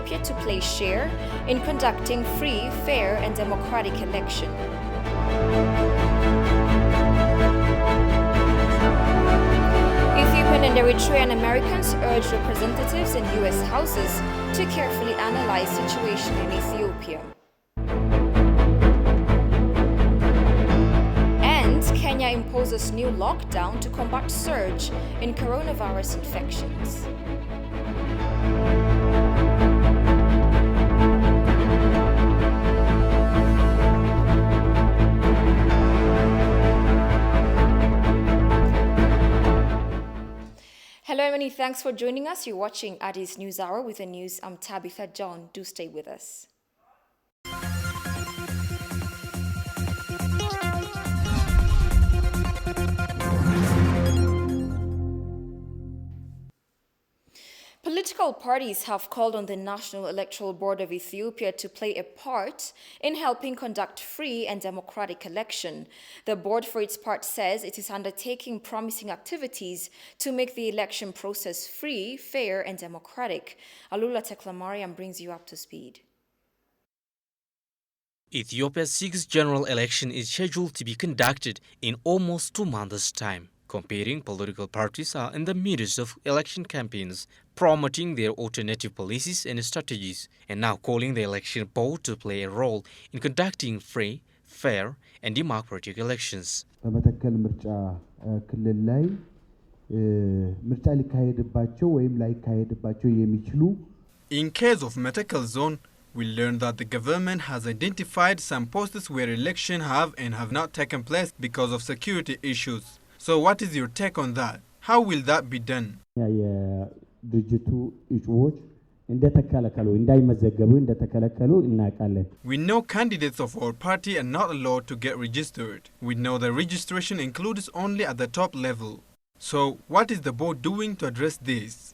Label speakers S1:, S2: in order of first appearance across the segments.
S1: Ethiopia to play share in conducting free, fair, and democratic election. Ethiopian and Eritrean Americans urge representatives in U.S. houses to carefully analyze situation in Ethiopia. And Kenya imposes new lockdown to combat surge in coronavirus infections. Hello, many thanks for joining us. You're watching Addis News Hour with the news. I'm Tabitha John. Do stay with us. Political parties have called on the National Electoral Board of Ethiopia to play a part in helping conduct free and democratic election. The board, for its part, says it is undertaking promising activities to make the election process free, fair, and democratic. Alula Teklamariam brings you up to speed.
S2: Ethiopia's sixth general election is scheduled to be conducted in almost 2 months' time. Competing political parties are in the midst of election campaigns, promoting their alternative policies and strategies, and now calling the election board to play a role in conducting free, fair, and democratic elections.
S3: In case of Metakel Zone, we learned that the government has identified some posts where elections have and have not taken place because of security issues. So what is your take on that? How will that be done? We know candidates of our party are not allowed to get registered. We know the registration includes only at the top level. So, what is the board doing to address this?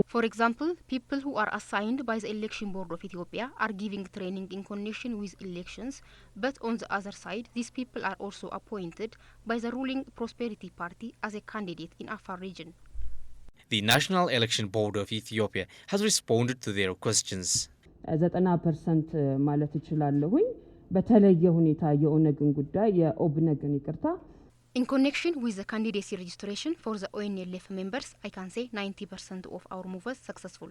S4: For example, people who are assigned by the Election Board of Ethiopia are giving training in connection with elections, but on the other side, these people are also appointed by the ruling Prosperity Party as a candidate in Afar region.
S2: The National Election Board of Ethiopia has responded to their questions.
S5: 90% ማለት እችላለሁኝ በተለየ ሁኔታ የኦነግን ጉዳይ የኦብነግን ይቅርታ
S4: In connection with the candidacy registration for the ONLF members, I can say 90% of our move was successful.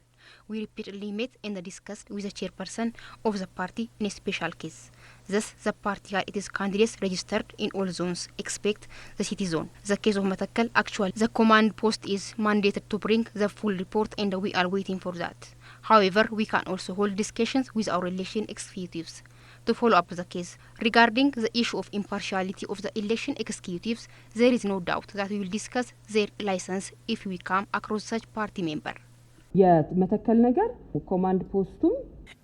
S4: We repeatedly met and discussed with the chairperson of the party in a special case. Thus, the party had its candidates registered in all zones, except the city zone. The case of Matakkal, actually, the command post is mandated to bring the full report and we are waiting for that. However, we can also hold discussions with our election executives to follow up the case. Regarding the issue of impartiality of the election executives, there is no doubt that we will discuss their license if we come across such party member.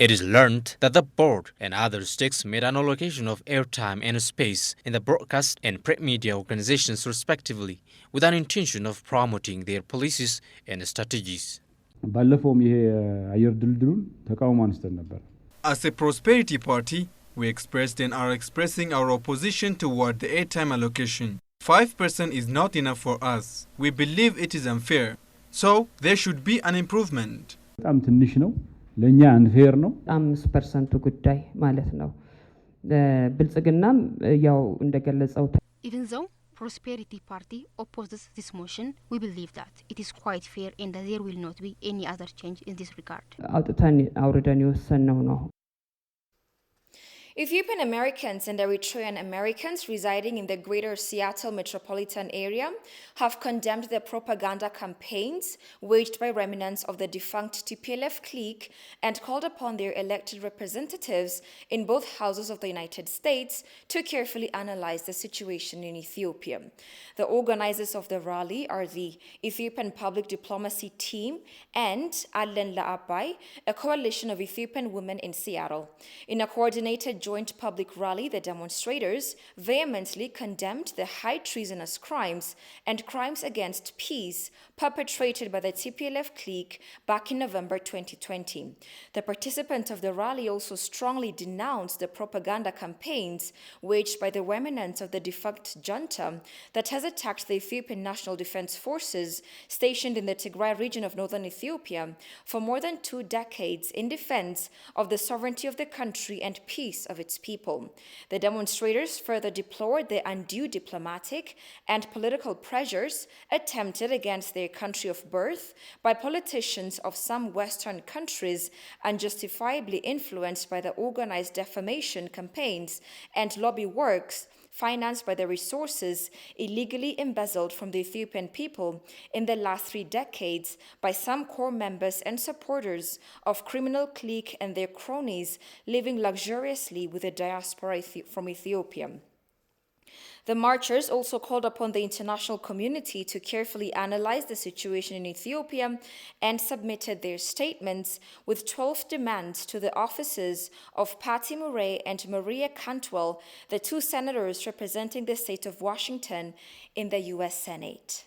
S2: It is learned that the board and other stakes made an allocation of airtime and space in the broadcast and print media organizations respectively, with an intention of promoting their policies and strategies.
S3: As a prosperity party, we expressed and are expressing our opposition toward the airtime allocation. 5% is not enough for us. We believe it is unfair. So, there should be an improvement.
S5: 5% ጉዳይ ማለት ነው ብልጽግናም ያው እንደገለጸው
S4: Even though Prosperity Party opposes this motion, we believe that it is quite fair and that there will not be any other change in this regard.
S5: አውጥተን አውርደን የወሰነው ነው
S1: Ethiopian Americans and Eritrean Americans residing in the greater Seattle metropolitan area have condemned the propaganda campaigns waged by remnants of the defunct TPLF clique and called upon their elected representatives in both houses of the United States to carefully analyze the situation in Ethiopia. The organizers of the rally are the Ethiopian Public Diplomacy Team and Allen La'abai, a coalition of Ethiopian women in Seattle. In a coordinated joint public rally, the demonstrators vehemently condemned the high treasonous crimes and crimes against peace perpetrated by the TPLF clique back in November 2020. The participants of the rally also strongly denounced the propaganda campaigns waged by the remnants of the defunct junta that has attacked the Ethiopian National Defense Forces stationed in the Tigray region of northern Ethiopia for more than 2 decades in defense of the sovereignty of the country and peace of its people. The demonstrators further deplored the undue diplomatic and political pressures attempted against their country of birth by politicians of some Western countries, unjustifiably influenced by the organized defamation campaigns and lobby works financed by the resources illegally embezzled from the Ethiopian people in the last 3 decades by some core members and supporters of criminal clique and their cronies living luxuriously with the diaspora from Ethiopia. The marchers also called upon the international community to carefully analyze the situation in Ethiopia and submitted their statements with 12 demands to the offices of Patty Murray and Maria Cantwell, the 2 senators representing the state of Washington in the U.S. Senate.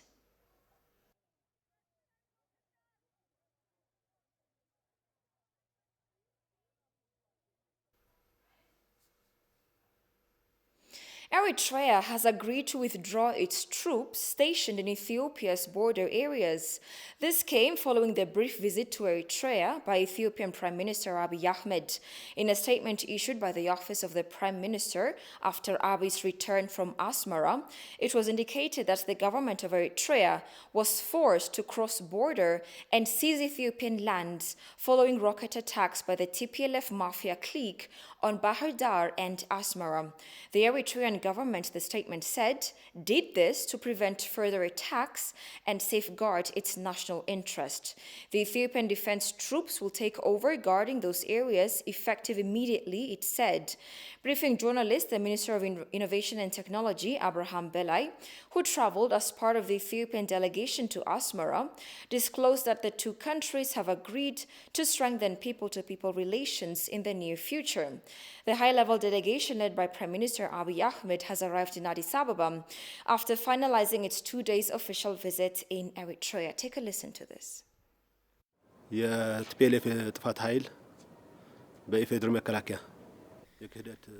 S1: Eritrea has agreed to withdraw its troops stationed in Ethiopia's border areas. This came following the brief visit to Eritrea by Ethiopian Prime Minister Abiy Ahmed. In a statement issued by the Office of the Prime Minister after Abiy's return from Asmara, it was indicated that the government of Eritrea was forced to cross border and seize Ethiopian lands following rocket attacks by the TPLF mafia clique on Bahir Dar and Asmara. The Eritrean government, the statement said, did this to prevent further attacks and safeguard its national interest. The Ethiopian defense troops will take over guarding those areas effective immediately, it said. Briefing journalists, the Minister of Innovation and Technology, Abraham Belay, who traveled as part of the Ethiopian delegation to Asmara, disclosed that the 2 countries have agreed to strengthen people-to-people relations in the near future. The high-level delegation led by Prime Minister Abiy Ahmed has arrived in Addis Ababa after finalizing its 2 days official visit in Eritrea. Take a listen to this.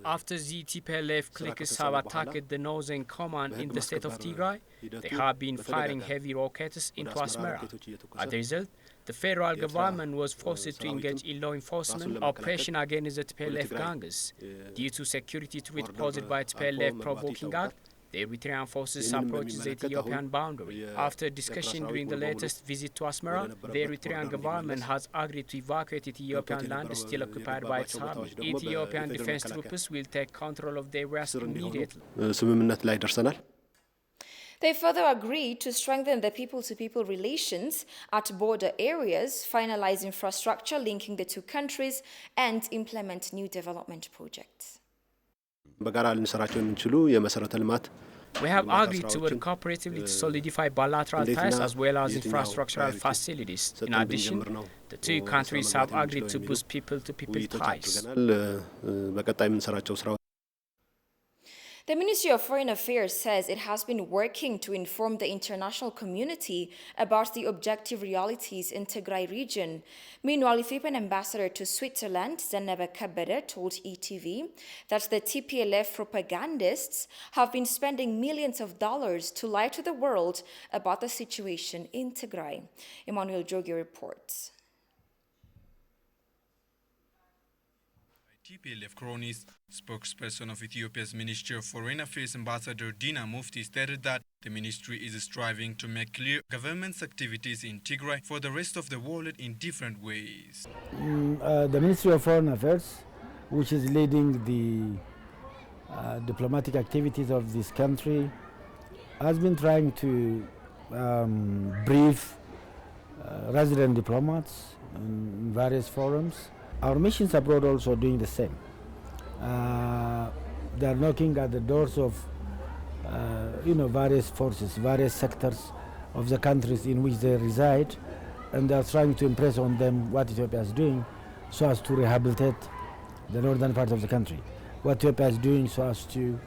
S6: After the TPLF cliques have attacked the northern command in the state of Tigray, they have been firing heavy rockets into Asmara. As a result, the federal government was forced to engage in law enforcement operation against the TPLF gangs. Due to security threat posed by TPLF provoking act, the Eritrean forces approached the Ethiopian boundary. After discussion during the latest visit to Asmara, the Eritrean government has agreed to evacuate Ethiopian land still occupied by its army. Ethiopian defense troops will take control of the areas immediately.
S1: They further agreed to strengthen the people-to-people relations at border areas, finalize infrastructure linking the 2 countries, and implement new development projects.
S6: We have agreed to work cooperatively to solidify bilateral ties as well as infrastructural facilities. In addition, the 2 countries have agreed to boost people-to-people ties.
S1: The Ministry of Foreign Affairs says it has been working to inform the international community about the objective realities in Tigray region. Meanwhile, Ethiopian ambassador to Switzerland, Zennebe Kebede, told ETV that the TPLF propagandists have been spending millions of dollars to lie to the world about the situation in Tigray. Emmanuel Jogi reports.
S3: TPLF cronies, spokesperson of Ethiopia's Ministry of Foreign Affairs Ambassador Dina Mufti stated that the ministry is striving to make clear government's activities in Tigray for the rest of the world in different ways.
S7: The Ministry of Foreign Affairs, which is leading the diplomatic activities of this country, has been trying to brief resident diplomats in various forums. Our missions abroad also are doing the same. They are knocking at the doors of various forces, various sectors of the countries in which they reside, and they are trying to impress on them what Ethiopia is doing so as to rehabilitate the northern part of the country. what Ethiopia is doing so as to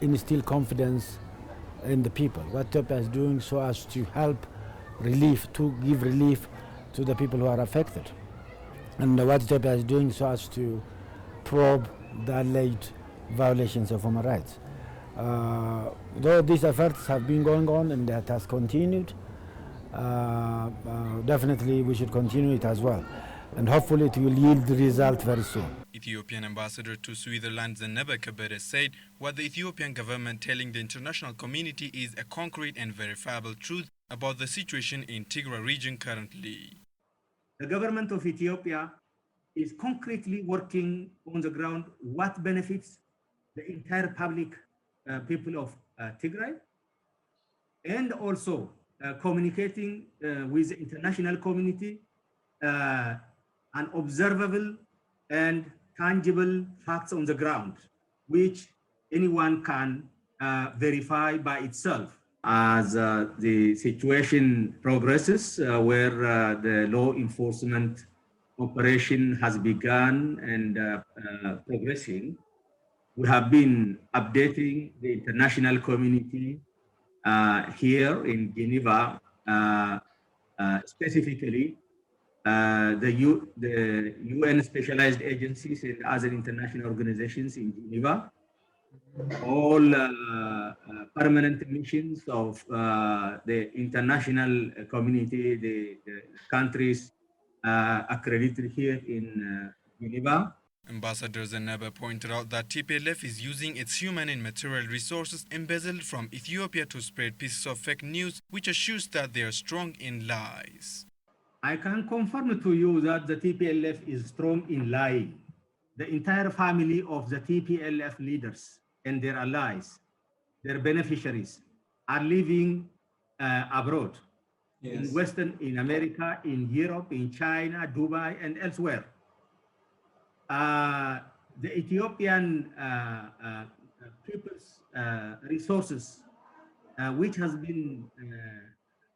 S7: instill confidence in the people, what Ethiopia is doing so as to help give relief to the people who are affected, and what Ethiopia is doing so as to probe the alleged violations of human rights. Though these efforts have been going on and that has continued, definitely we should continue it as well, and hopefully it will yield the result very soon.
S3: Ethiopian ambassador to Switzerland Zennebe Kebede said what the Ethiopian government telling the international community is a concrete and verifiable truth about the situation in Tigray region currently.
S8: The government of Ethiopia is concretely working on the ground what benefits the entire public people of Tigray, and also communicating with the international community an observable and tangible facts on the ground, which anyone can verify by itself. As the situation progresses, where the law enforcement operation has begun and progressing, we have been updating the international community here in Geneva, specifically the UN specialized agencies and other international organizations in Geneva, all permanent missions of the international community, the countries accredited here in Geneva.
S3: Ambassador Zennebe pointed out that TPLF is using its human and material resources embezzled from Ethiopia to spread pieces of fake news, which assures that they are strong in lies.
S8: I can confirm to you that the TPLF is strong in lying. The entire family of the TPLF leaders and their allies, their beneficiaries, are living abroad, in America, in Europe, in China, Dubai, and elsewhere. The Ethiopian people's resources, which has been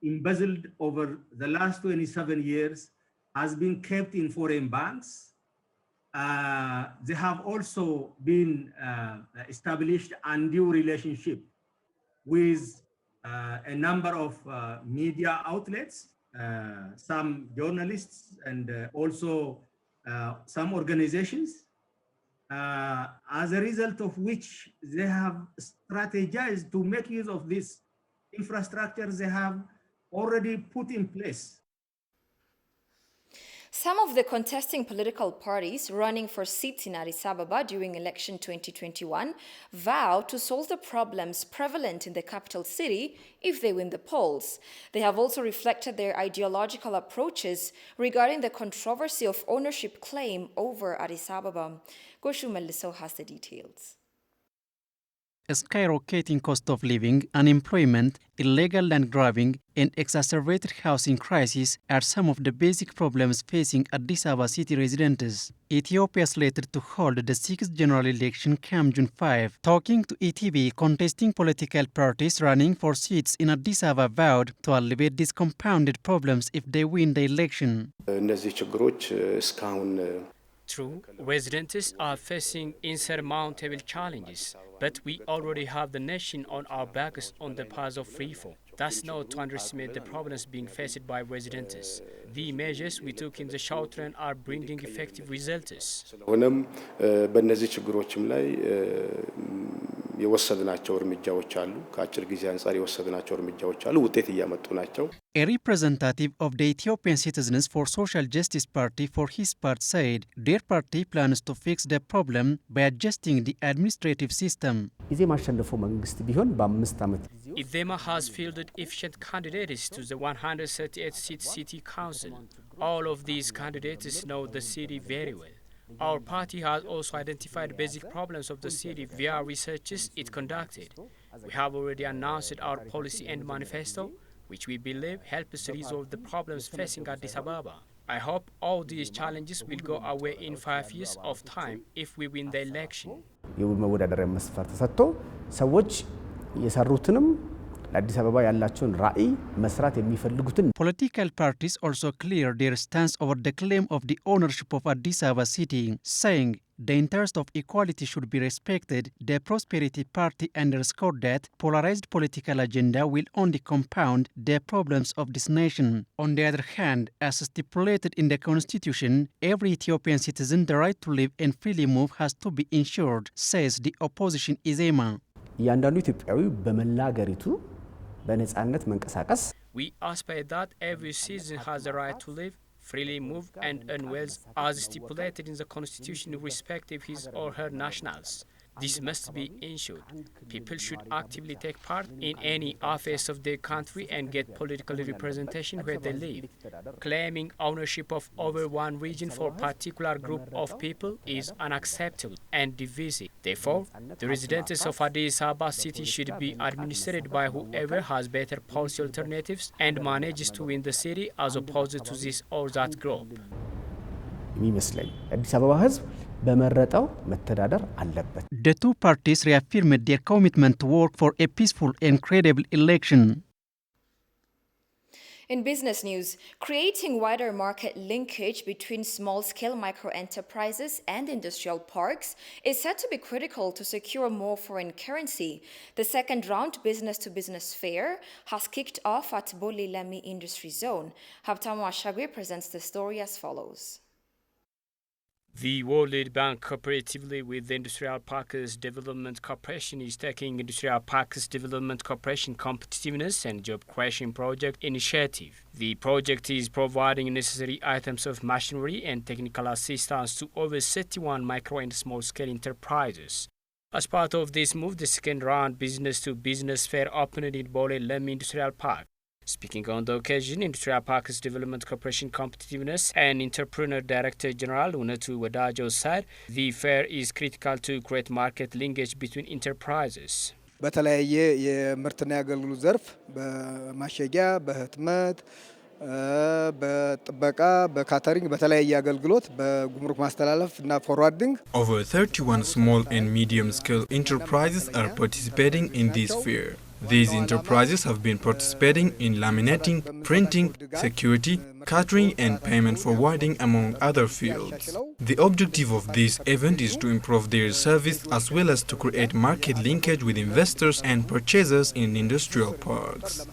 S8: embezzled over the last 27 years, has been kept in foreign banks. They have also been established undue relationship with a number of media outlets, some journalists, and also some organizations, as a result of which they have strategized to make use of this infrastructure they have already put in place.
S1: Some of the contesting political parties running for seats in Addis Ababa during election 2021 vow to solve the problems prevalent in the capital city if they win the polls. They have also reflected their ideological approaches regarding the controversy of ownership claim over Addis Ababa. Goshu Meliso has the details.
S9: A skyrocketing cost of living, unemployment, illegal land grabbing, and exacerbated housing crisis are some of the basic problems facing Addis Ababa city residents. Ethiopia is slated to hold the 6th general election come June 5. Talking to ETV, contesting political parties running for seats in Addis Ababa vowed to alleviate these compounded problems if they win the election.
S6: True, residents are facing insurmountable challenges, but we already have the nation on our backs on the path of reform. That's not to underestimate the problems being faced by residents. The measures we took in the short run are bringing effective results.
S9: A representative of the Ethiopian Citizens for Social Justice Party for his part said their party plans to fix the problem by adjusting the administrative system.
S6: Idema has fielded efficient candidates to the 138-seat city council. All of these candidates know the city very well. Our party has also identified basic problems of the city via researches it conducted. We have already announced our policy and manifesto, which we believe help us resolve the problems facing Addis Ababa. I hope all these challenges will go away in 5 years of time if we win the election.
S10: ለአዲስ አበባ ያላቸውን ራዕይ መስራት የሚፈልጉትን
S9: Political parties also cleared their stance over the claim of the ownership of Addis Ababa city, saying the interest of equality should be respected. The Prosperity Party underscored that polarized political agenda will only compound the problems of this nation. On the other hand, as stipulated in the constitution, every Ethiopian citizen the right to live and freely move has to be ensured, says the opposition Izema.
S10: እያንዳንዱ ኢትዮጵያዊ በመላ ሀገሪቱ በነጻነት መንቀሳቀስ
S6: We aspire that every citizen has the right to live, freely move and earn wealth as stipulated in the constitution irrespective of his or her nationals. This must be ensured. People should actively take part in any affairs of their country and get political representation where they live. Claiming ownership of over one region for a particular group of people is unacceptable and divisive. Therefore, the residents of Addis Ababa city should be administered by whoever has better policy alternatives and manages to win the city as opposed to this or that group.
S10: የሚመስለኝ አዲስ አበባ ህዝብ በመረጠው መተዳደር አለበት።
S9: The two parties reaffirmed their commitment to work for a peaceful and credible election.
S1: In business news, creating wider market linkage between small-scale micro-enterprises and industrial parks is said to be critical to secure more foreign currency. The second round business-to-business fair has kicked off at Bole Lemi Industry Zone. Habtamu Ashagwe presents the story as follows.
S6: The World Bank, cooperatively with the Industrial Parks Development Corporation, is taking Industrial Parks Development Corporation Competitiveness and Job Creation Project initiative. The project is providing necessary items of machinery and technical assistance to over 31 micro and small-scale enterprises. As part of this move, the second round business-to-business fair opened in Bole Lemi Industrial Park. Speaking on the occasion, Industrial Parks Development Corporation Competitiveness and Entrepreneur Director General Unetu Wadajo said the fair is critical to create market linkage between enterprises.
S11: በተለያየ የምርትና የአገልግሎት ዘርፍ በማሸጊያ በህትመት በጥበቃ በካተሪንግ በተለያየ አገልግሎት በጉምሩክ ማስተላለፍ እና ፎርዋርዲንግ
S3: Over 31 small and medium scale enterprises are participating in this fair. These enterprises have been participating in laminating, printing, security, catering and payment forwarding among other fields. The objective of this event is to improve their service as well as to create market linkage with investors and purchasers in industrial parks.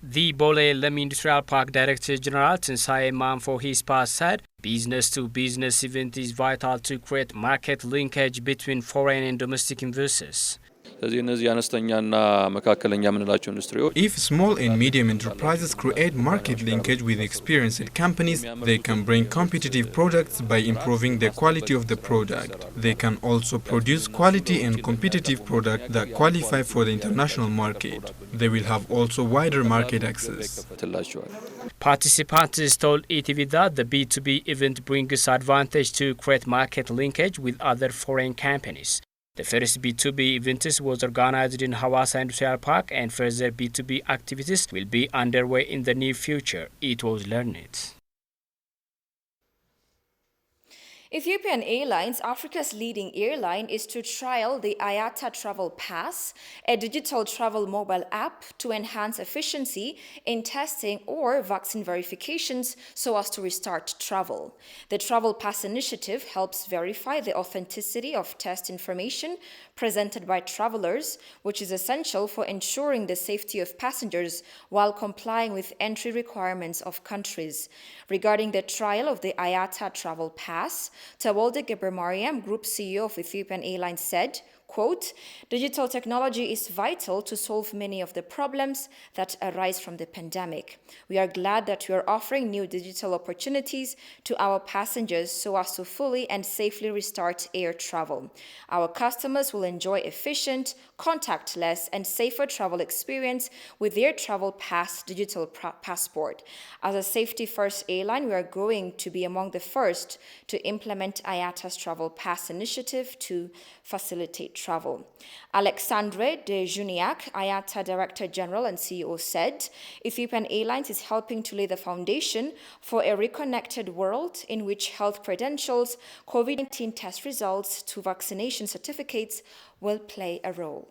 S6: The Bole Lemi Industrial Park Director General Tinsaye Man for his part said business-to-business event is vital to create market linkage between foreign and domestic investors.
S3: If small and medium enterprises create market linkage with experienced companies, they can bring competitive products by improving the quality of the product. They can also produce quality and competitive products that qualify for the international market. They will have also wider market access.
S6: Participants told ETV that the B2B event brings advantage to create market linkage with other foreign companies. The first B2B event was organized in Hawassa Industrial Park and further B2B activities will be underway in the near future, it was learned.
S1: Ethiopian Airlines, Africa's leading airline, is to trial the IATA Travel Pass, a digital travel mobile app to enhance efficiency in testing or vaccine verifications so as to restart travel. The Travel Pass initiative helps verify the authenticity of test information presented by travelers, which is essential for ensuring the safety of passengers while complying with entry requirements of countries. Regarding the trial of the IATA Travel Pass, Tawolde Gebremariam, Group CEO of Ethiopian Airlines, said, quote, digital technology is vital to solve many of the problems that arise from the pandemic. We are glad that we are offering new digital opportunities to our passengers so as to fully and safely restart air travel. Our customers will enjoy efficient, contactless, and safer travel experience with their Travel Pass digital passport. As a safety-first airline, we are going to be among the first to implement IATA's Travel Pass initiative to facilitate travel. Alexandre de Juniac, IATA Director General and CEO, said Ethiopian Airlines is helping to lay the foundation for a reconnected world in which health credentials, COVID-19 test results to vaccination certificates will play a role.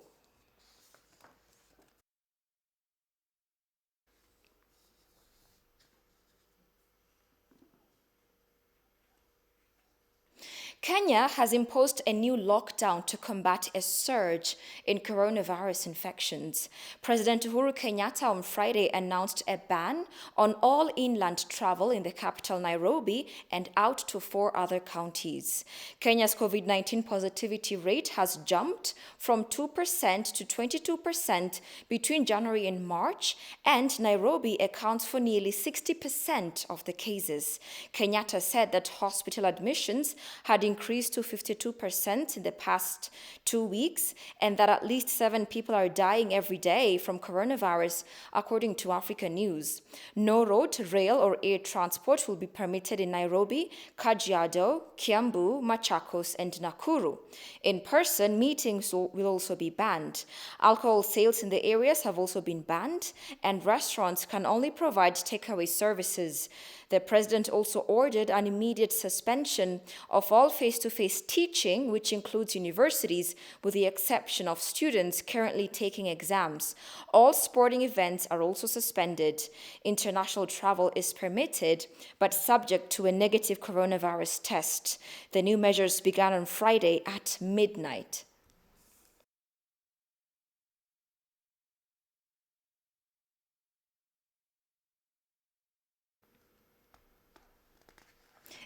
S1: Kenya has imposed a new lockdown to combat a surge in coronavirus infections. President Uhuru Kenyatta on Friday announced a ban on all inland travel in the capital Nairobi and out to 4 other counties. Kenya's COVID-19 positivity rate has jumped from 2% to 22% between January and March, and Nairobi accounts for nearly 60% of the cases. Kenyatta said that hospital admissions had increased to 52% in the past 2 weeks, and that at least 7 people are dying every day from coronavirus, according to Africa News. No road, rail, or air transport will be permitted in Nairobi, Kajiado, Kiambu, Machakos, and Nakuru. In-person meetings will also be banned. Alcohol sales in the areas have also been banned, and restaurants can only provide takeaway services. The president also ordered an immediate suspension of all face-to-face teaching, which includes universities, with the exception of students currently taking exams. All sporting events are also suspended. International travel is permitted, but subject to a negative coronavirus test. The new measures began on Friday at midnight.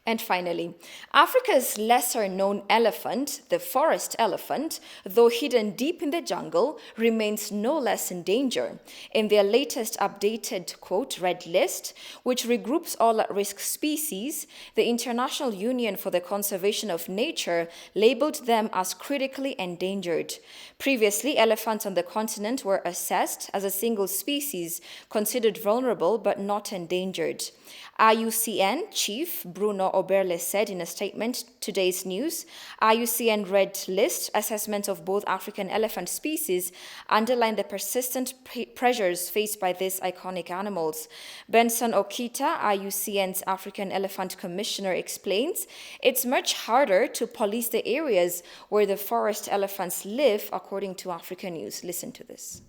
S1: And finally, Africa's lesser-known elephant, the forest elephant, though hidden deep in the jungle, remains no less in danger. In their latest updated, quote, red list, which regroups all at-risk species, the International Union for the Conservation of Nature labeled them as critically endangered. Previously, elephants on the continent were assessed as a single species, considered vulnerable but not endangered. IUCN Chief Bruno Oberle said in a statement to Today's News, IUCN Red List assessment of both African elephant species underline the persistent pressures faced by these iconic animals. Benson Okita, IUCN's African Elephant Commissioner, explains it's much harder to police the areas where the forest elephants live, according to Africa News. Listen to this.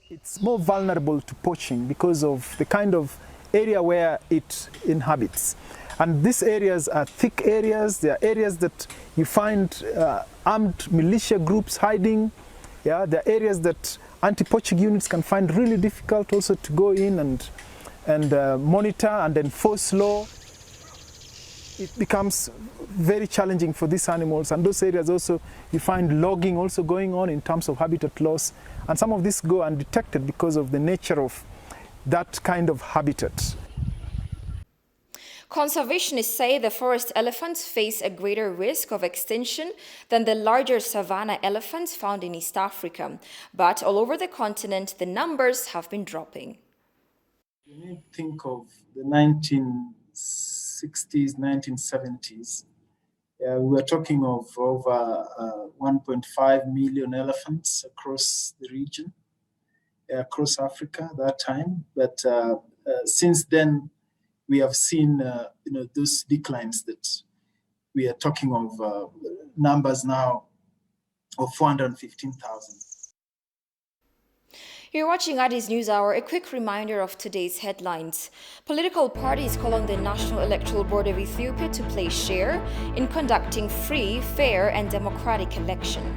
S12: It's more vulnerable to poaching because of the kind of area where it inhabits. And these areas are thick areas. They are areas that you find armed militia groups hiding. Yeah, they are areas that anti-poaching units can find really difficult also to go in and monitor and enforce law. It becomes very challenging for these animals, and those areas also you find logging also going on in terms of habitat loss, and some of this go undetected because of the nature of that kind of habitat.
S1: Conservationists say the forest elephants face a greater risk of extinction than the larger savanna elephants found in East Africa. But all over the continent, the numbers have been dropping.
S13: You need to think of the 1960s, 1970s. We were talking of over 1.5 million elephants across the region. Across Africa that time, but since then we have seen those declines that we are talking of numbers now of 415,000.
S1: You're watching Addis News Hour. A quick reminder of today's headlines. Political parties call on the National Electoral Board of Ethiopia to play share in conducting free, fair, and democratic election.